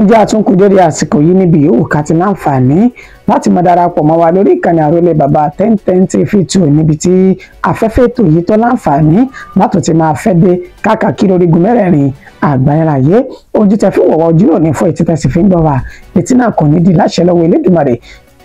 ǹjẹ́ àtúnkù lórí àsìkò yìí níbi yòówù ká ti láǹfààní láti máa darapọ̀ mọ́ wa lórí ìkànnì àròlé bàbá 1010 TV2 níbi tí afẹ́fẹ́ ètò yìí tó láǹfààní látò ti máa fẹ́ dé káàkiri orígun mẹ́rẹ̀ẹ̀rin àgbáyé ojú tẹ fi wọ̀wọ́ ojú náà ní fún etí tẹ̀sí fi ń gbọ́ wa etí náà kò ní di láṣẹ lọ́wọ́ Elédùmarè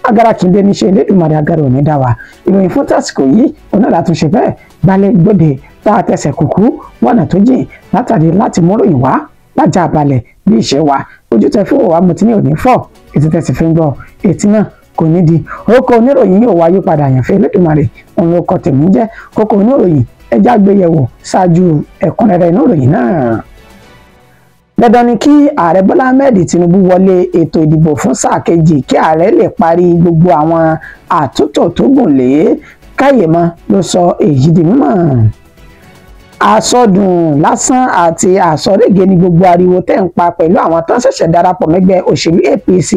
agara kì í dé níṣẹ́ Elédùmarè agara ò ní dá wa ìròyìn fún tásìkò yìí òun náà látúnṣe bẹ́ẹ̀ gbalẹ̀ gbòde tá a tẹsẹ̀ kúkú wọ̀nà tó jìn látàrí láti mú ròyìn wá lájà balẹ̀ bí ìṣe wa ojú tẹ fi wọ̀wá mo ti ní òní fọ́ etí tẹ̀sí fi ń gbọ́ etí náà kò ní di orúkọ oníròyìn yóò wáyé padà àyànfẹ́ Elédùmarè òun ló kọ tèmi jẹ́ kókó oníròyìn ẹjá gbéyẹ̀wò ṣáájú ẹ̀kúnrẹ́rẹ́ inú ìròyìn náà. Dandan ni kí ààrẹ Bọ́lá Ahmed Tinubu wọlé ètò ìdìbò fún sáà kejì kí ààrẹ lè parí gbogbo àwọn àtúntò tó gùn lé Káyèmọ ló sọ èyí di mímọ̀. Àsọdùn lásán àti àsọrége ni gbogbo ariwo tẹ́ ń pa pẹ̀lú àwọn tó ń ṣẹ̀ṣẹ̀ darapọ̀ mẹ́gbẹ́ òṣèlú APC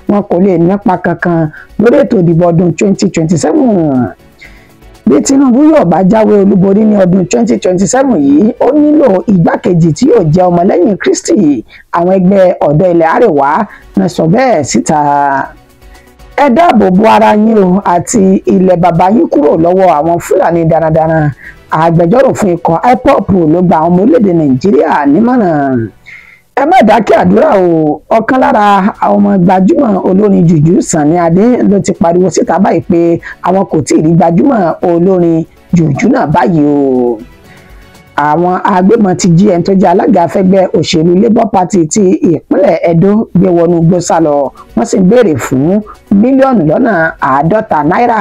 wọn kò lè nípa kankan lórí ètò ìdìbò ọdún 2027. Bí Tinubu yóò bá jáwé olúborí ní ọdún 2027 yìí ó nílò igbákejì tí yóò jẹ́ ọmọlẹ́yìn Kristi àwọn ẹgbẹ́ ọ̀dọ́ ilẹ̀ Àríwá náà sọ bẹ́ẹ̀ síta. Ẹ dáàbò bo ara yín o àti ilẹ̀ bàbá yín kúrò lọ́wọ́ àwọn Fúlàní darandaran agbẹjọ́rò fún ikọ̀ IPOB ló gba àwọn ọmọ orílẹ̀-èdè Nàìjíríà nímọ̀ràn. Ẹ má dákẹ́ àdúrà o ọ̀kan lára àwọn ọmọ gbajúmọ̀ olórin jùjú Sunny Adé ló ti pariwo síta báyìí pé àwọn kò tí ì rí gbajúmọ̀ olórin jùjú náà báyìí o. Àwọn agbébọn ti jí ẹni tó jẹ́ alága fẹ́gbẹ́ òṣèlú Labour Party ti ìpínlẹ̀ Edo gbé wọnú igbó sálọ wọ́n sì ń béèrè fún mílíọ̀nù lọ́nà 50 náírà.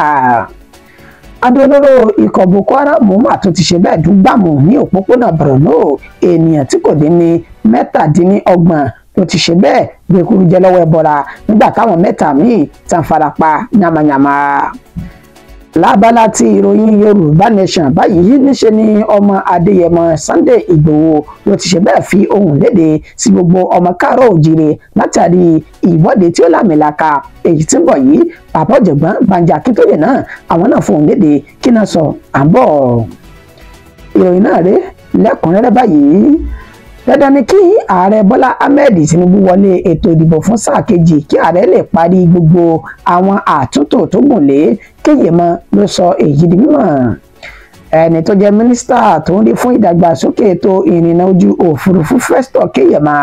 Adolóró ikọ̀ Boko Haram mà tó ti ṣe bẹ́ẹ̀ dúgbàmù ní òpópónà Borno ènìyàn tí kò dín ní 27 ló ti ṣe bẹ́ẹ̀ gbẹ̀kúrú jẹ lọ́wọ́ ẹbọra nígbà táwọn 3 míì tàn farapa yamayama. Lábala ti ìròyìn Yorùbá Nation báyìí níṣe ni ọmọ Adéyẹmọ Sunday Ìgbòho ló ti ṣe bẹ́ẹ̀ fi ohùn léde sí gbogbo ọmọ káàárọ̀ òjìrè látàrí ìwọ́de tí ó lámìlaka èyí tí ń bọ̀ yìí bàbá ọ̀jọ̀gbọ́n Banji Akíntóyè náà àwọn náà fohùn léde kí náà sọ à ń bọ̀. Ìròyìn náà rèé lẹ́kùnrẹ́rẹ́ báyìí. Dandan ni kí ààrẹ Bọ́lá Ahmed Tinubu wọlé ètò ìdìbò fún sáà kejì kí ààrẹ lè parí gbogbo àwọn àtúntò tó gùn lé Káyèmọ ló sọ èyí di mímọ̀. Ẹni tó jẹ́ mínísítà tó ń rí fún ìdàgbàsókè ètò ìrìnnà ojú òfurufú Festus Káyèmọ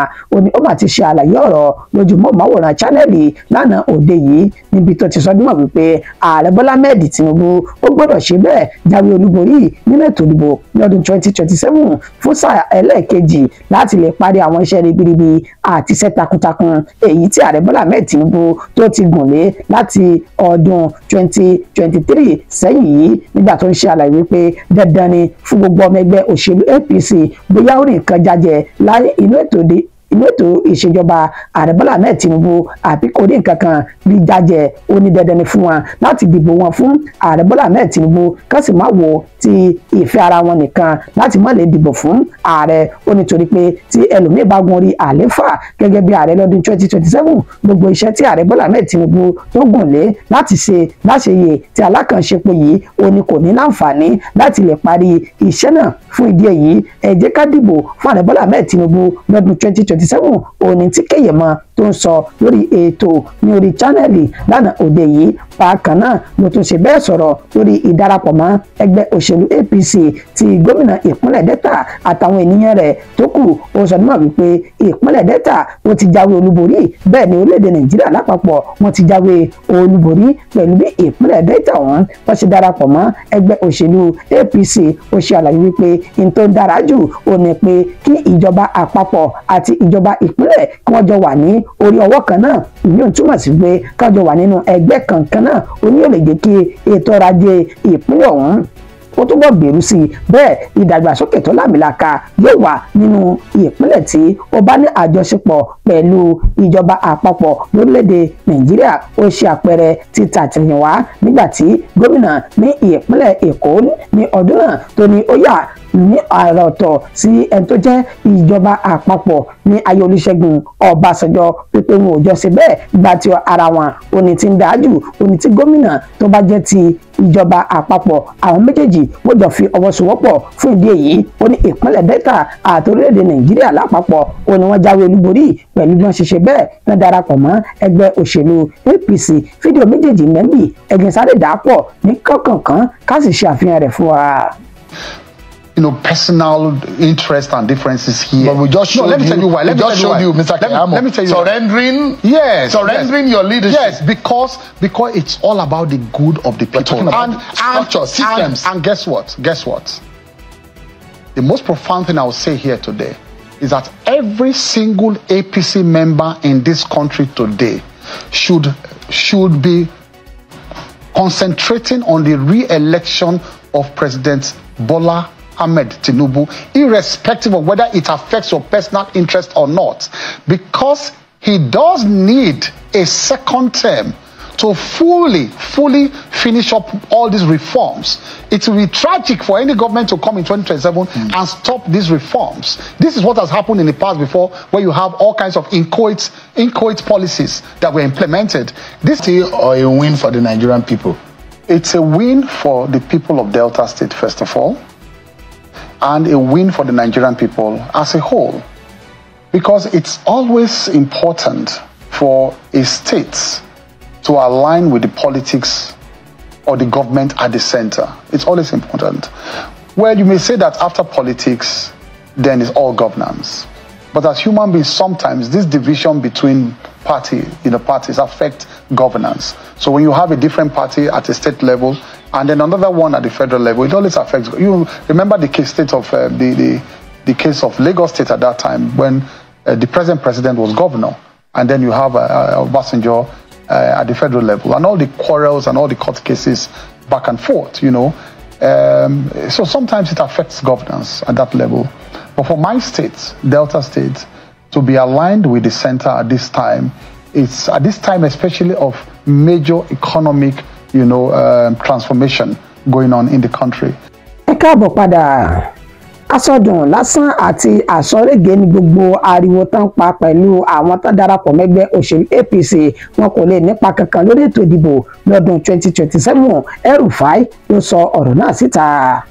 ó mà ti ṣe àlàyé ọ̀rọ̀ lójú móhùnmáwòrán Channel lánàá òde yìí níbi tó ti sọdúnmọ̀ wípé ààrẹ Bọ́lá Ahmed Tinubu ó gbọ́dọ̀ ṣe bẹ́ẹ̀ jáwé olúborí nínú ètò ìdìbò lọ́dún 2027 fún sáà ẹlẹ́ẹ̀kejì láti lè parí àwọn iṣẹ́ ribiribi àti iṣẹ́ takuntakun èyí tí ààrẹ Bọ́lá Ahmed Tinubu tó ti gùn lé láti ọdún 2023 sẹ́yìn yìí nígbà tó ń ṣe àlàyé wípé dandan ni fún gbogbo ọmọ ẹgbẹ́ òṣèlú APC bóyá ó rí nǹkan jájẹ láyé inú ètò ìṣèjọba ààrẹ Bọ́lá Ahmed Tinubu àbí kò rí nǹkan kan bí jájẹ ó ní dandan ni fún wọn láti dìbò wọn fún ààrẹ Bọ́lá Ahmed Tinubu kán sì má wo ti ìfẹ́ ara wọn nìkan láti má lè dìbò fún ààrẹ ó nítorí pé tí ẹlòmíì bá gun orí àléfà gẹ́gẹ́ bí ààrẹ lọ́dún 2027 gbogbo iṣẹ́ tí ààrẹ Bọ́lá Ahmed Tinubu tó gùn lé láti ṣe láṣeyè tí alákànṣepọ̀ yìí ó ní kò ní láǹfààní láti lè parí iṣẹ́ náà fún ìdí èyí ẹ jẹ́ ká dìbò fún ààrẹ Bọ́lá Ahmed Tinubu lọ́dún 2027 òní tí Káyèmọ tó ń sọ lórí ètò ní orí Channel lánàá òde yìí bákan náà ló tún ṣe bẹ́ẹ̀ sọ̀rọ̀ lórí ìdarapọ̀ mọ́ ẹgbẹ́ òṣèlú APC ti gómìnà ìpínlẹ̀ Delta àtàwọn ènìyàn rẹ̀ tó kù ó sọ nímọ̀ wípé ìpínlẹ̀ Delta ó ti jáwé olúborí bẹ́ẹ̀ ni orílẹ̀-èdè Nàìjíríà lápapọ̀ wọ́n ti jáwé olúborí pẹ̀lú bí ìpínlẹ̀ Delta wọ́n ṣe darapọ̀ mọ́ ẹgbẹ́ òṣèlú APC ó ṣe àlàyé wípé n tó dára jù ó ní pé kí ìjọba àpapọ̀ àti ìjọba ìpínlẹ̀ kí wọ́n jọ wà ní orí ọwọ́ kan náà ìyẹn ò túmọ̀ sí pé kájọ wà nínú ẹgbẹ́ kankan náà ó ní ó lè jẹ́ kí ètò ọrọ̀ ajé ìpínlẹ̀ ọ̀hún ó túbọ̀ gbèrú sí i bẹ́ẹ̀ ìdàgbàsókè tó lámìlaka yóò wà nínú ìpínlẹ̀ tí ó bá ní àjọṣepọ̀ pẹ̀lú ìjọba àpapọ̀ lórílẹ̀‐èdè Nàìjíríà ó ṣe àpẹẹrẹ ti tàtìyìnwá nígbà tí gómìnà ní ìpínlẹ̀ Èkó ní ọdún náà tó ní ó yá ní ààrẹ ọ̀tọ̀ sí ẹni tó jẹ́ ìjọba àpapọ̀ ní ayé Olúṣẹ́gun Ọbásanjọ́ pípé wọn ò jọ ṣe bẹ́ẹ̀ gba ti ara wọn òní tí ń dájú òní tí gómìnà tó bá jẹ́ ti ìjọba àpapọ̀ àwọn méjèèjì wọ́n jọ fi ọwọ́ sowọ́pọ̀ fún ìdí èyí ó ní ìpínlẹ̀ Delta àti orílẹ̀-èdè Nàìjíríà lápapọ̀ ó ní wọ́n jáwé olúborí pẹ̀lú bí wọ́n ṣe ṣe bẹ́ẹ̀ wọ́n darapọ̀ mọ́ ẹgbẹ́ òṣèlú APC fídíò méjèèjì mẹ́bì ẹ̀gbìn sáré dàápọ̀ ní kọ̀ọ̀kan ká sì ṣe àfihàn rẹ̀ fún wa. Personal interest and differences here. But we just showed let me tell you why. Let me just show you, Mr. Keyamo. Let me tell you surrendering. Yes. Surrendering your leadership. Yes, because it's all about the good of the people. And structure, systems. And guess what? Guess what? The most profound thing I will say here today is that every single APC member in this country today should be concentrating on the re-election of President Bola Ahmed Tinubu, irrespective of whether it affects your personal interest or not, because he does need a second term to fully finish up all these reforms. It will be tragic for any government to come in 2027 and stop these reforms. This is what has happened in the past before, where you have all kinds of inchoate policies that were implemented. This is a win for the Nigerian people. It's a win for the people of Delta State, first of all, and a win for the Nigerian people as a whole. Because it's always important for a state to align with the politics or the government at the center. It's always important. Well, you may say that after politics, then it's all governance. But as human beings, sometimes this division between parties affect governance. So when you have a different party at a state level and then another one at the federal level, it always affects. You remember the case state of the case of Lagos State at that time when the present president was governor, and then you have Obasanjo at the federal level, and all the quarrels and all the court cases back and forth, So sometimes it affects governance at that level. But for my state, Delta State, to be aligned with the center at this time, it's at this time especially of major economic, transformation going on in the country. Ẹ káàbọ̀ padà. Asọdùn lásán àti àsọrégé ní gbogbo ariwo tán pa pẹ̀lú àwọn tán darapọ̀ mẹ́gbẹ́ òṣèlú APC wọn kò lè nípa kankan lórí ètò ìdìbò lọ́dún 2027. El-Rufai ló sọ ọ̀rọ̀ náà síta.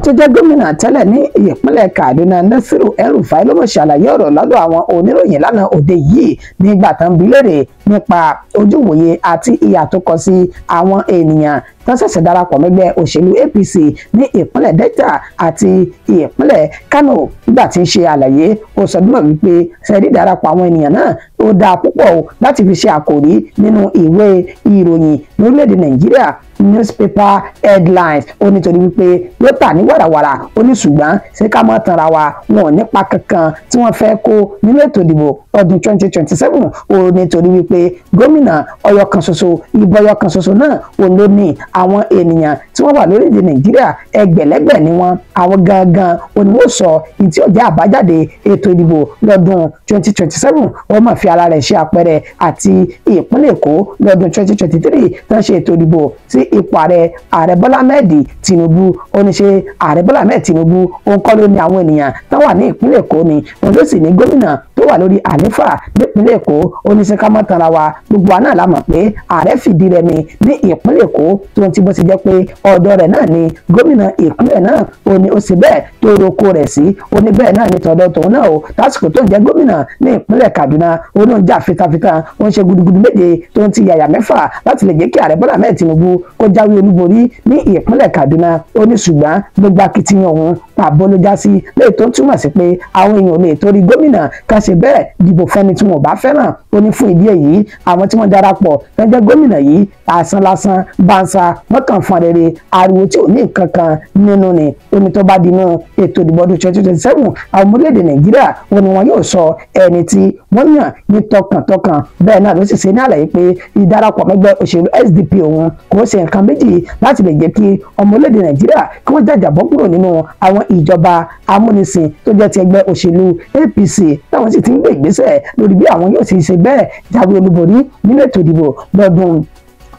tó jẹ́ gómìnà tẹ́lẹ̀ ní ìpínlẹ̀ Kaduna Nasiru El-Rufai ló mọ̀ ṣàlàyé ọ̀rọ̀ lọ́dọ̀ àwọn oníròyìn lánàá òde yìí nígbà tán bi léèrè nípa ojúwòye àti ìhà tó kọ sí àwọn ènìyàn tó ṣẹ̀ṣẹ̀ darapọ̀ mẹ́gbẹ́ òṣèlú APC ní ìpínlẹ̀ Delta àti ìpínlẹ̀ Kano nígbà tí ń ṣe àlàyé ó sọ dúró wípé ṣẹ́ẹ̀dí darapọ̀ àwọn ènìyàn náà ó dáa púpọ̀ o láti fi ṣe àkòrí nínú ìwé ìròyìn lórílẹ̀‐èdè Nàìjíríà newspaper headlines ó nítorí wípé ló tà ní wàràwàrà ó ní ṣùgbọ́n ṣé ká má tanra wa wọn ò nípa kankan tí wọ́n fẹ́ kó nínú ètò ìdìbò ọdún 2027 ó nítorí wípé gómìnà ọ̀yọ́ kan ṣoṣo ìbò ọ̀yọ́ kan ṣoṣo náà ó ló ní àwọn ènìyàn tí wọ́n wà lórílẹ̀‐èdè Nàìjíríà ẹgbẹ̀lẹ́gbẹ̀ ni wọ́n àwọn gangan ó ní wọ́n sọ ìtí ọjà àbájáde ètò ìdìbò lọ́dún 2027 wọ́n máa fi ara rẹ̀ ṣe àpẹẹrẹ àti ìpínlẹ̀ Èkó lọ́dún 2023 tó ń ṣe ètò ìdìbò sí ipò ààrẹ Bọ́lá Ahmed Tinubu ó ní ṣe ààrẹ Bọ́lá Ahmed Tinubu òun kọ́ ló ní àwọn ènìyàn tó wà ní ìpínlẹ̀ Èkó ni òun ló sì ní gómìnà tó wà lórí àléfà nípínlẹ̀ Èkó ó ní ṣe ká mọ́ tanra wa gbogbo àná la mọ̀ pé ààrẹ fìdí rẹmi ní ìpínlẹ̀ Èkó tó ti bó ti jẹ́ pé ọ̀dọ̀ rẹ̀ náà ni gómìnà ìpínlẹ̀ náà ó ní ó sì bẹ́ẹ̀ tó roko rẹ̀ sí ó ní bẹ́ẹ̀ náà ni tọ̀dọ̀ tòun náà o lásìkò tó ń jẹ́ gómìnà ní ìpínlẹ̀ Kaduna ó ní ó ń jà fitafita ó ń ṣe gudugudu méje tó ń ti yàyà mẹ́fà láti lè jẹ́ kí ààrẹ Bọ́lá Ahmed Tinubu kó jáwé olúborí ní ìpínlẹ̀ Kaduna ó ní ṣùgbọ́n gbogbo akitiyan òun pàbó ló já sí léyìí tó ń túmọ̀ sí pé àwọn èèyàn lè torí gómìnà kan ṣe bẹ́ẹ̀ dìbò fẹ́ni tí wọn ò bá fẹ́ràn ó ní fún ìdí èyí àwọn tí wọ́n darapọ̀ lọ́jọ́ gómìnà yìí àsan lásán bánsá mọ́kàn fún rere ariwo tí ò ní nǹkan kan nínú ni omi tó bá dinú ètò ìdìbò ọdún 2027 àwọn ọmọlẹ́dẹ Nàìjíríà ó ní wọn yóò sọ ẹni tí wọ́n yàn ní tọkàntọkàn bẹ́ẹ̀ náà ló sì ṣe ní àlàyé pé ìdarapọ̀ mẹ́gbẹ́ òṣèlú SDP òun kò ṣe nǹkan méjì láti lè jẹ́ kí ọmọlẹ́dẹ Nàìjíríà kí wọ́n jàjàbọ́ kúrò nínú àwọn ìjọba amúnisìn tó jẹ́ ti ẹgbẹ́ òṣèlú APC táwọn sì ti ń gbé ìgbésẹ̀ lórí bí àwọn yóò sì ṣe bẹ́ẹ̀ jáwé olúborí nínú ètò ìdìbò lọ́dún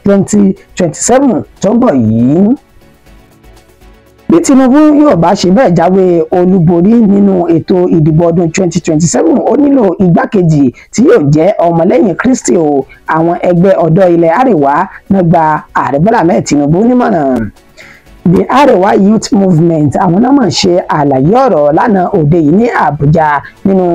2027 tó ń bọ̀ yìí. bí Tinubu yóò bá ṣe bẹ́ẹ̀ jáwé olúborí nínú ètò ìdìbò ọdún 2027 ó nílò igbákejì tí yóò jẹ́ ọmọlẹ́yìn Kristi o. Àwọn ẹgbẹ́ ọ̀dọ́ ilẹ̀ Àríwá náà gba Ààrẹ Bọ́lá Ahmed Tinubu nímọ̀ràn. The Arewa Youth Movement àwọn náà máa ṣe àlàyé ọ̀rọ̀ lánàá òde yìí ní Àbújá nínú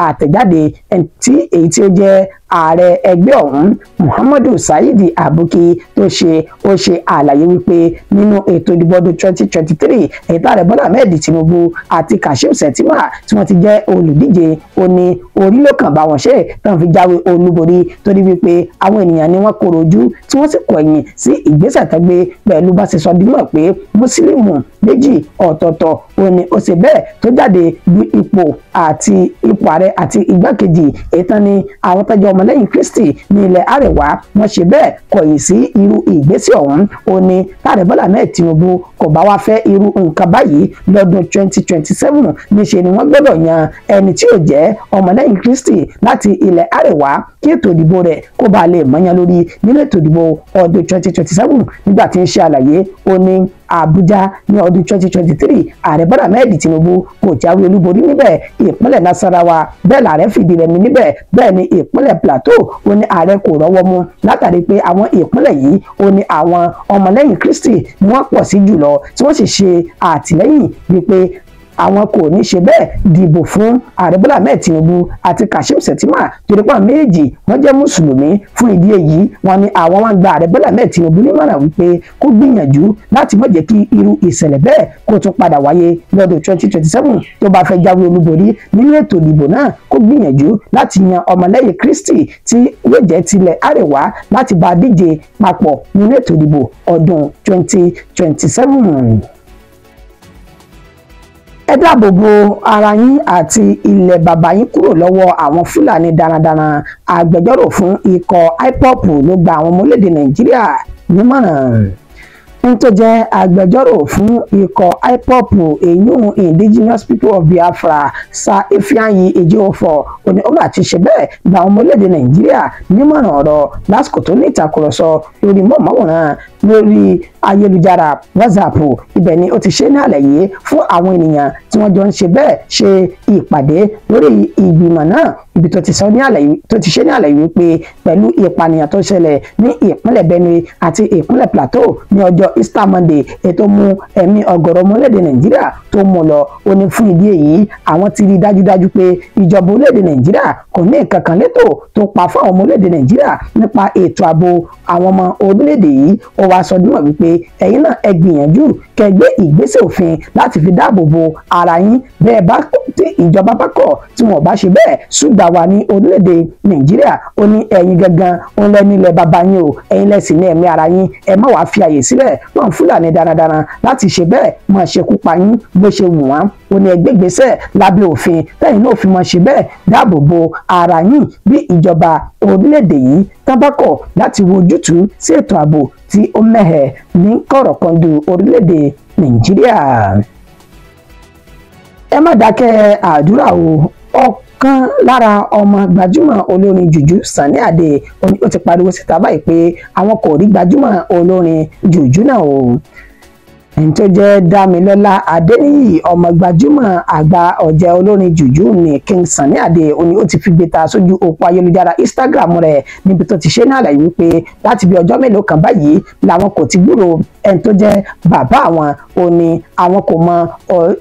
àtẹ̀jáde èyí tí ó jẹ́ ààrẹ ẹgbẹ́ ọ̀hún Muhammadu Saidi Abuki ó ṣe àlàyé wípé nínú ètò ìdìbò ọdún 2023 èyí tààrẹ Bọ́lá Ahmed Tinubu àti Kashim Shettima tí wọ́n ti jẹ́ olùdíje ó ní orí ló kàn bá wọn ṣe tán fi jáwé olúborí torí wípé àwọn ènìyàn ni wọ́n kóró ojú tí wọ́n sì kọ̀yìn sí ìgbésẹ̀ tó gbé pẹ̀lú bá ṣe sọ dímọ̀ pé mùsùlùmí méjì ọ̀tọ̀ọ̀tọ̀ ó ní ó ṣe bẹ́ẹ̀ tó jáde du ipò ààrẹ àti igbákejì ètàn ni àwọn tọ́jú ọmọlẹ́yìn Kristi ní ilẹ̀ Àríwá wọ́n ṣe bẹ́ẹ̀ kọ̀yìn sí irú ìgbésẹ̀ ọ̀hún ó ní tààrẹ Bọ́lá Ahmed Tinubu kò bá wá fẹ́ irú nǹkan báyìí lọ́dún 2027 níṣe ni wọ́n gbọ́dọ̀ yan ẹni tí yóò jẹ́ ọmọlẹ́yìn Kristi láti ilẹ̀ Àríwá kí ètò ìdìbò rẹ̀ kó bá lè mọ́yán lórí nínú ètò ìdìbò ọdún 2027 nígbà tí ń ṣe àlàyé ó ní Àbújá ní ọdún 2023 ààrẹ Bọ́lá Ahmed Tinubu kò jáwé olúborí níbẹ̀ ìpínlẹ̀ Nasarawa bẹ́ẹ̀ làárẹ̀ fìdí rẹmi níbẹ̀ bẹ́ẹ̀ ni ìpínlẹ̀ Plateau ó ní ààrẹ kò rọ́wọ́ mú látàrí pé àwọn ìpínlẹ̀ yìí ó ní àwọn ọmọlẹ́yìn Kristi ni wọ́n pọ̀ sí jùlọ tí wọ́n sì ṣe àtìlẹ́yìn wípé àwọn kò ní ṣe bẹ́ẹ̀ dìbò fún ààrẹ Bọ́lá Ahmed Tinubu àti Kashim Shettima torí pé méjì wọ́n jẹ́ mùsùlùmí fún ìdí èyí wọ́n ní àwọn wọn gba ààrẹ Bọ́lá Ahmed Tinubu nímọ̀ràn wípé kó gbìyànjú láti má jẹ́ kí irú ìṣẹ̀lẹ̀ bẹ́ẹ̀ kó tún padà wáyé lọ́dún 2027 tó bá fẹ́ jáwé olúborí nínú ètò ìdìbò náà kó gbìyànjú láti yan ọmọlẹ́yìn Kristi tí yóò jẹ́ tilẹ̀ Àríwá láti bá díje papọ̀ nínú ètò ìdìbò ọdún 2027. Ẹ dáàbò bo ara yín àti ilẹ̀ bàbá yín kúrò lọ́wọ́ àwọn Fúlàní darandaran. Agbẹjọ́rò fún ikọ̀ IPOB ló gba àwọn ọmọ orílẹ̀-èdè Nàìjíríà nímọ̀ràn. Ẹni tó jẹ́ agbẹjọ́rò fún ikọ̀ IPOB èyún Indigenous People of Biafra Sir Ifeanyi Ejiofor òní ó bá ti ṣe bẹ́ẹ̀ gba àwọn ọmọ orílẹ̀-èdè Nàìjíríà nímọ̀ràn ọ̀rọ̀ lásìkò tó ní ìtàkùrọ̀sọ lórí mọ̀ọ́mọ́wòrán lórí ayélujára WhatsApp ibẹ̀ ni ó ti ṣe ní àlàyé fún àwọn ènìyàn tí wọ́n jọ ń ṣe bẹ́ẹ̀ ṣe ìpàdé lórí ìgbìmọ̀ náà ibi tó ti ṣe ní àlàyé wípé pẹ̀lú ìpànìyàn tó ṣẹlẹ̀ ní ìpínlẹ̀ Benue àti ìpínlẹ̀ Plateau ní ọjọ́ Easter Monday ètò mú ẹ̀mí ọ̀gọ̀rọ̀ ọmọ orílẹ̀-èdè Nàìjíríà tó mú lọ ó ní fún ìdí èyí àwọn ti rí dájúdájú pé ìjọba orílẹ̀-èdè Nàìjíríà kò ní nǹkan kan létò tó pa fún àwọn ọmọ orílẹ̀-èdè Nàìjíríà nípa ètò ààbò àwọn ọmọ orílẹ̀-èdè yìí ó wá sọ dímọ̀ wípé ẹ̀yin náà ẹ gbìyànjú kẹ́ gbé ìgbésẹ̀ òfin láti fi dáàbò bo ara yín bẹ́ẹ̀ bá tí ìjọba bá kọ̀ tí wọn ò bá ṣe bẹ́ẹ̀ ṣùgbà wà ní orílẹ̀-èdè Nàìjíríà ó ní ẹ̀yin gangan ó ń lẹ́ nílẹ̀ bàbá yín o ẹ̀yin lẹ́sìn ní ẹ̀mí ara yín ẹ má wàá fi àyè sílẹ̀ wọn Fúlàní darandaran láti ṣe bẹ́ẹ̀ máa ṣekú pa yín bó ṣe wù wọ́n ó ní ẹgbẹ́ ìgbésẹ̀ lábẹ́ òfin tẹ́yìn náà fi máa ṣe bẹ́ẹ̀ dáàbò bo ara yín bí ìjọba orílẹ̀-èdè yìí tábàkọ̀ láti wo ojútùú sí ètò ààbò tí ó mẹ́hẹ̀ ní kọ̀rọ̀kọ̀ndù orílẹ̀-èdè Nàìjíríà. Ẹ má dákẹ́ àdúrà o ọ̀kan lára ọmọ gbajúmọ̀ olórin jùjú Sunny Adé ó ti pariwo síta báyìí pé àwọn kò rí gbajúmọ̀ olórin jùjú náà o. ẹni tó jẹ́ Dámilọ́lá Adéníyì ọmọ gbajúmọ̀ àgbà ọ̀jẹ̀ olórin jùjú ní King Sunny Adé ó ní ó ti fi gbéta sójú òpó ayélujára Instagram rẹ̀ níbi tó ti ṣe ní àlàyé wípé láti bí ọjọ́ mélòó kan báyìí làwọn kò ti gbúrò ẹni tó jẹ́ bàbá àwọn ó ní àwọn kò mọ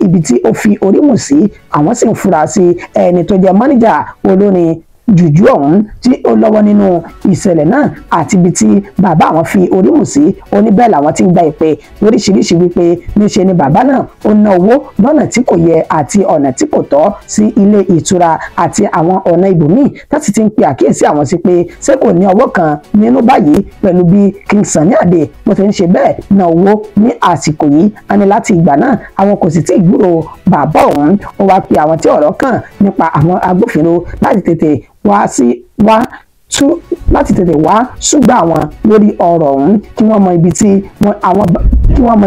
ibi tí ó fi orí mù sí àwọn sì ń fura sí ẹni tó jẹ́ mọ́níjà olórin jùjú ọ̀hún tí ó lọ́wọ́ nínú ìṣẹ̀lẹ̀ náà àti ibi tí bàbá àwọn fi orí mù sí ó ní bẹ́ẹ̀ làwọn ti ń gba ìpè lóríṣiríṣi wípé níṣe ni bàbá náà ó ná owó lọ́nà tí kò yẹ àti ọ̀nà tí kò tọ́ sí ilé ìtura àti àwọn ọ̀nà ibòmíì láti ti ń pe àkíyèsí àwọn sí pé ṣé kò ní ọwọ́ kan nínú báyìí pẹ̀lú bí King Sunny Adé bó ti ń ṣe bẹ́ẹ̀ ná owó ní àsìkò yìí á ní láti ìgbà náà àwọn kò sì tí ì gbúrò bàbá òun ó wá pe àwọn tí ọ̀rọ̀ kàn nípa àwọn agbófinró láti tètè wá ṣùgbọ́n àwọn lórí ọ̀rọ̀ ọ̀hún kí wọ́n mọ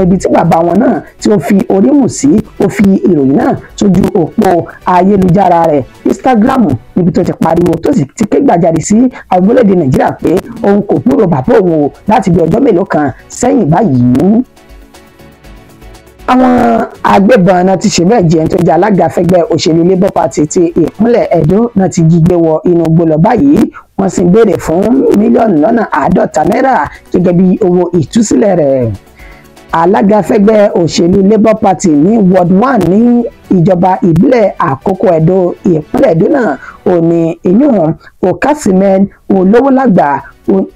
ibi tí bàbá wọn náà tí ó fi orí mù sí ó fi ìròyìn náà sójú òpó ayélujára rẹ̀ Instagram níbi tó ti pariwo tó sì ti ké gbàjarè sí àwọn orílẹ̀-èdè Nàìjíríà pé òun kò gbúrò bàbá òun o láti bí ọjọ́ mélòó kan sẹ́yìn báyìí. àwọn agbébọn náà ti ṣe bẹ́ẹ̀ jẹ́ tó jẹ́ alága fẹ́gbẹ́ òṣèlú Labour Party ti ìpínlẹ̀ Edo náà ti jí gbé wọ inú igbó lọ báyìí wọ́n sì ń béèrè fún mílíọ̀nù lọ́nà 50 náírà gẹ́gẹ́ bí owó ìtúsílẹ̀ rẹ̀. Alága fẹ́gbẹ́ òṣèlú Labour Party ní Ward 1 ní ìjọba ìbílẹ̀ Àkókò Edo ìpínlẹ̀ Edo náà ò ní ìyún Okasimen Olówólàgbà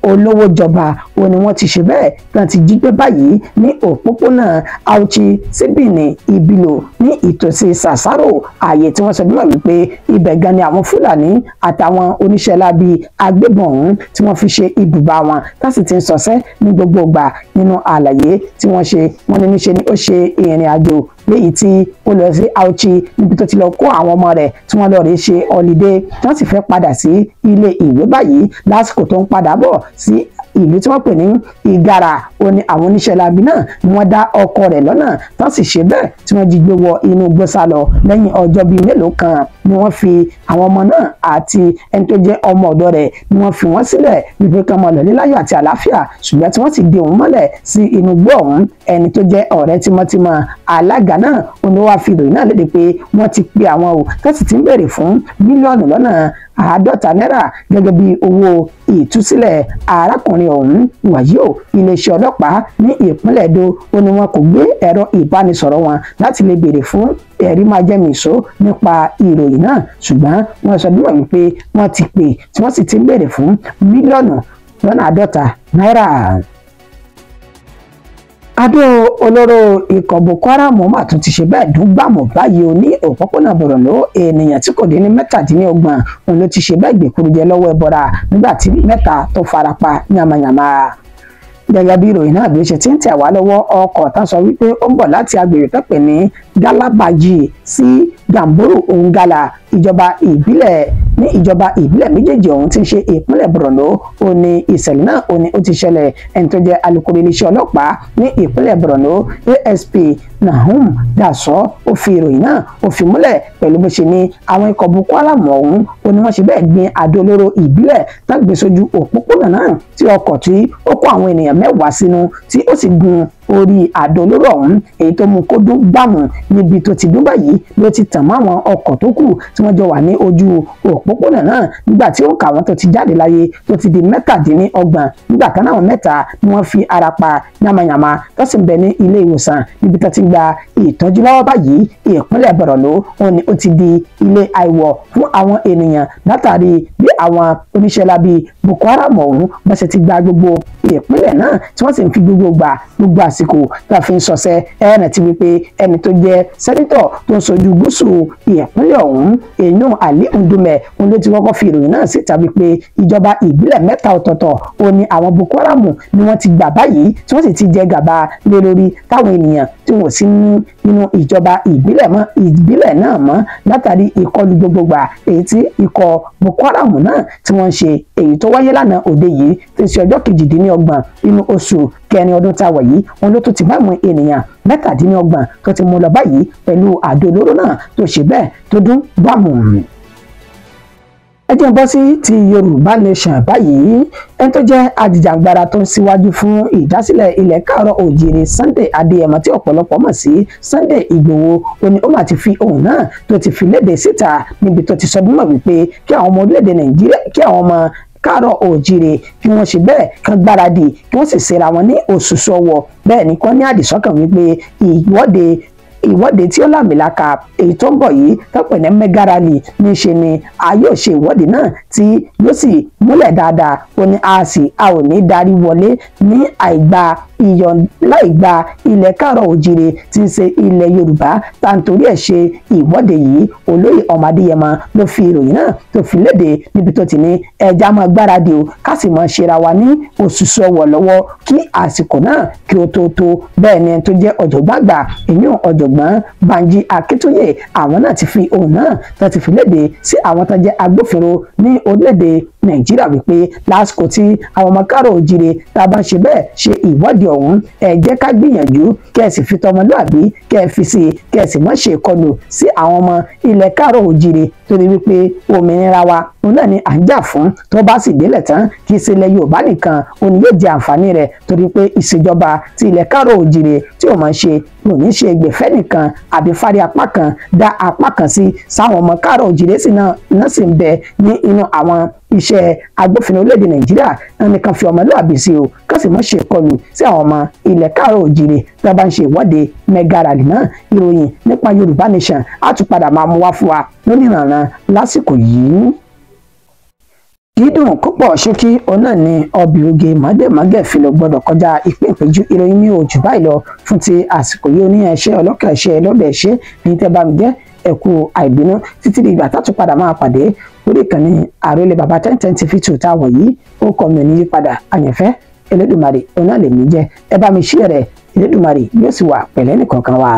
olówó jọba ó ní wọ́n ti ṣe bẹ́ẹ̀ tán ti jí gbé báyìí ní òpópónà Auchi síbìnì Ibilo ní ìtòsí Sàsárò ààyè tí wọ́n sọ bímọ wípé ibẹ̀ gan ni àwọn Fúlàní àtàwọn oníṣẹ́ láabi agbébọn ọ̀hún tí wọ́n fi ṣe ibùba wọn tá sì ti ń sọsẹ́ ní gbogbo ìgbà nínú àlàyé tí wọ́n ṣe wọ́n ní níṣe ni ó ṣe ìrìn àjò léyìí tí ó lọ sí Auchi níbi tó ti lọ kó àwọn ọmọ rẹ̀ tí wọ́n lọ rí ṣe ọlídé tí wọ́n sì fẹ́ padà sí ilé ìwé báyìí lásìkò tó ń padà bọ̀ sí ìlú tí wọ́n pè ní Ìgàrà ó ní àwọn oníṣẹ́ láabi náà ni wọ́n dá ọkọ rẹ̀ lọ́nà tán sì ṣe bẹ́ẹ̀ tí wọ́n jí gbé wọ inú igbó sá lọ lẹ́yìn ọjọ́ bíi mélòó kan ni wọ́n fi àwọn ọmọ náà àti ẹni tó jẹ́ ọmọ ọ̀dọ̀ rẹ̀ ni wọ́n fi wọ́n sílẹ̀ wípé kán máa lọ ní láyọ̀ àti àlàáfíà ṣùgbọ́n tí wọ́n sì dè wọ́n mọ́lẹ̀ sí inú igbó ọ̀hún ẹni tó jẹ́ ọ̀rẹ́ tímọ́tímọ́ alága náà ó ní wàá fi ìròyìn náà léde pé wọ́n ti pe àwọn o tó sì ti ń béèrè fún mílíọ̀nù lọ́nà 50 náírà gẹ́gẹ́ bí owó ìtúsílẹ̀ arákùnrin ọ̀hún wàyí o iléeṣẹ́ ọlọ́pàá ní ìpínlẹ̀ Edo ó ní wọn kò gbé ẹ̀rọ ìbánisọ̀rọ̀ wọn láti lè béèrè fún ẹ̀rí máa jẹ́ mìíṣó nípa ìròyìn náà ṣùgbọ́n wọ́n sọ bímọ wípé wọ́n ti pè tí wọ́n sì ti ń béèrè fún mílíọ̀nù lọ́nà 50 náírà. Adó olóró ikọ̀ Boko Haram mà tún ti ṣe bẹ́ẹ̀ dún gbàmù báyìí o ní òpópónà Borno ènìyàn tí kò dín ní 27 òun ló ti ṣe bẹ́ẹ̀ gbèkúrújẹ lọ́wọ́ ẹbọra nígbà tí 3 tó farapa yamayama. Gẹ́gẹ́ bí ìròyìn náà bí ó ṣe ti ń tẹ̀ wá lọ́wọ́ ọkọ̀ tán sọ wípé ó ń bọ̀ láti agbègbè tó pè ní Galabaji sí Gamboro Ongala ìjọba ìbílẹ̀ méjèèjì ọ̀hún tí ń ṣe ìpínlẹ̀ Borno ó ní ìṣẹ̀lẹ̀ náà ó ní ó ti ṣẹlẹ̀ ẹni tó jẹ́ alukoro iléeṣẹ́ ọlọ́pàá ní ìpínlẹ̀ Borno ASP Nahum Daso ó fi ìròyìn náà ó fi múlẹ̀ pẹ̀lú bó ṣe ní àwọn ikọ̀ Boko Haram ọ̀hún ó ní wọ́n ṣe bẹ́ẹ̀ gbin àdó olóró ìbílẹ̀ tán gbé sójú òpópónà náà tí ọkọ̀ tí ó kó àwọn ènìyàn 10 sínú tí ó sì gun orí àdó olóró ọ̀hún èyí tó mú kó dún gbàmù níbi tó ti dún báyìí ló ti tàn mọ́ àwọn ọkọ̀ tó kù tí wọ́n jọ wà ní ojú òpópónà náà nígbà tí ó ń kà wọ́n tó ti jáde láyé tó ti di 27 nígbà kan náà 3 ni wọ́n fi ara pa yamayama tó sì ń bẹ ní ilé ìwòsàn níbi tó ti gba ìtọ́jú lọ́wọ́ báyìí ìpínlẹ̀ Borno ó ti di ilé àìwọ̀ fún àwọn ènìyàn látàrí bí àwọn oníṣẹ́ láabi Boko Haram ọ̀hún bá ṣe ti gba gbogbo ìpínlẹ̀ náà tí wọ́n sì ń fi gbogbo àsìkò tá a fi ń sọsẹ́ ẹ̀rẹ̀ ti wípé ẹni tó jẹ́ sẹ́nitọ̀ tó ń sojú gúúsù ìpínlẹ̀ ọ̀hún èèyàn Ali Ndume òun ló ti kọ́kọ́ fi ìròyìn náà síta wípé ìjọba ìbílẹ̀ 3 ọ̀tọ̀ọ̀tọ̀ ó ní àwọn Boko Haram ni wọ́n ti gbà báyìí tí wọ́n sì ti jẹ gàba lé lórí táwọn ènìyàn tí wọ́n sì nínú ìjọba ìbílẹ̀ náà mọ́ látàrí ìkọlù gbogbogbà èyí tí ikọ̀ Boko Haram náà tí wọ́n ń ṣe èyí tó wáyé lánàá òde yìí tí ń ṣe ọjọ́ 28 nínú oṣù kẹrin ọdún tá a wà yìí wọn ló tó ti bá àwọn ènìyàn 27 tó ti mú lọ báyìí pẹ̀lú àdó olóró náà tó ṣe bẹ́ẹ̀ tó dún gbàmù. ẹ jẹ́ n bọ́ sí ti Yorùbá Nation báyìí ẹni tó jẹ́ ajìjàǹgbara tó ń síwájú fún ìdásílẹ̀ ilẹ̀ káàárọ̀ òjìrì Sunday Adéyẹmọ tí ọ̀pọ̀lọpọ̀ mọ̀ sí Sunday Ìgbòho ó ní ó mà ti fi ohùn náà tó ti fi léde síta níbi tó ti sọ bí mọ̀ wípé kí àwọn ọmọ orílẹ̀-èdè Nàìjíríà kí àwọn ọmọ káàárọ̀ òjìrè kí wọ́n ṣe bẹ́ẹ̀ kán gbáradì kí wọ́n sì ṣera wọn ní òṣùṣù ọwọ́ bẹ́ẹ̀ ni kán ní àdìsọ́kàn wípé ìwọ́de tí ó làmìlaka èyí tó ń bọ̀ yìí tọ́pẹ̀ ní mega rally ní ṣe ni a yóò ṣe ìwọ́de náà tí yóò sì múlẹ̀ dáadáa ó ní a ò ní darí wọlé ní láìgba ilẹ̀ káàárọ̀ òjìrè tí ń ṣe ilẹ̀ Yorùbá tá à ń torí ẹ̀ ṣe ìwọ́de yìí olóyè ọmọ Adéyẹmọ ló fi ìròyìn náà tó fi léde níbi tó ti ní ẹja máa gbáradì o ká sì máa ṣera wa ní òṣùṣù ọwọ̀ lọ́wọ́ kí àsìkò náà kí ó tó bẹ́ẹ̀ ni ẹni tó jẹ́ ọ̀jọ̀gbọ́n àgbà èyí ọ̀jọ̀gbọ́n Banji Akíntóyè àwọn náà ti fi ohùn náà tó ti fi léde sí àwọn tó jẹ́ agbófinró ní orílẹ̀-èdè Nàìjíríà wípé lásìkò tí àwọn ọmọ káàárọ̀ òjìrè tá a bá ń ṣe bẹ́ẹ̀ ṣe ìwọ́de ọ̀hún ẹ jẹ́ ká gbìyànjú kẹ́ ẹ sì fi tọmọlúàbí kẹ́ ẹ fi sí kẹ́ ẹ sì má ṣe ìkọlù sí àwọn ọmọ ilẹ̀ káàárọ̀ òjìrè torí wípé òmìnira wa òun náà ni à ń jà fún, tó bá sì délẹ̀ tán kì í ṣe ilẹ̀ Yorùbá nìkan òun ni yóò jẹ àǹfààní rẹ̀, torí pé ìṣèjọba ti ilẹ̀ káàrọ̀ òjìrè tí ò máa ṣe kò ní ṣe gbẹ̀fẹ́ nìkan àbí fárí apá kan dá apá kan sí sáwọn ọmọ káàrọ̀ òjìrè sì náà sì ń bẹ ní inú àwọn iṣẹ́ agbófinró orílẹ̀-èdè Nàìjíríà nìkan fi ọmọlúwàbí sí o ká sì mọ́ ṣe ìkọlù sí àwọn ọmọ ilẹ̀ káàrọ̀ òjìrè tí wọ́n bá ń ṣe ìwọ́de mega rally náà. Ìròyìn nípa Yorùbá Nation á tún padà máa mú wá fún wa lónìrànràn lásìkò yìí. Dídùn púpọ̀ ṣókí òun náà ni ọbẹ̀ oge mọ́dẹ̀mọ́gẹ̀ fi lọ gbọ́dọ̀ kọjá ìpín ìpéjú. Ìròyìn mi ò jù báyìí lọ fún ti àsìkò yìí. Oníyàn ẹṣẹ́ ọlọ́kà ẹṣẹ́ lọ́bẹ̀ ẹṣẹ́ ní tẹ́ bá mi jẹ́ ẹ̀kú àìbínú títí di ìgbà tá tún padà máa pàdé lórí ìkànnì Àrólé Baba 1010 TV2 táwọn yìí ó kọ́ mi ò ní yípadà àyànfẹ́ Elédùmarè òun náà lèmi jẹ́. Ẹ bá mi ṣí rẹ̀ Elédùmarè yóò sì wà pẹ̀lẹ́ nìkọ̀ọ̀kan wa.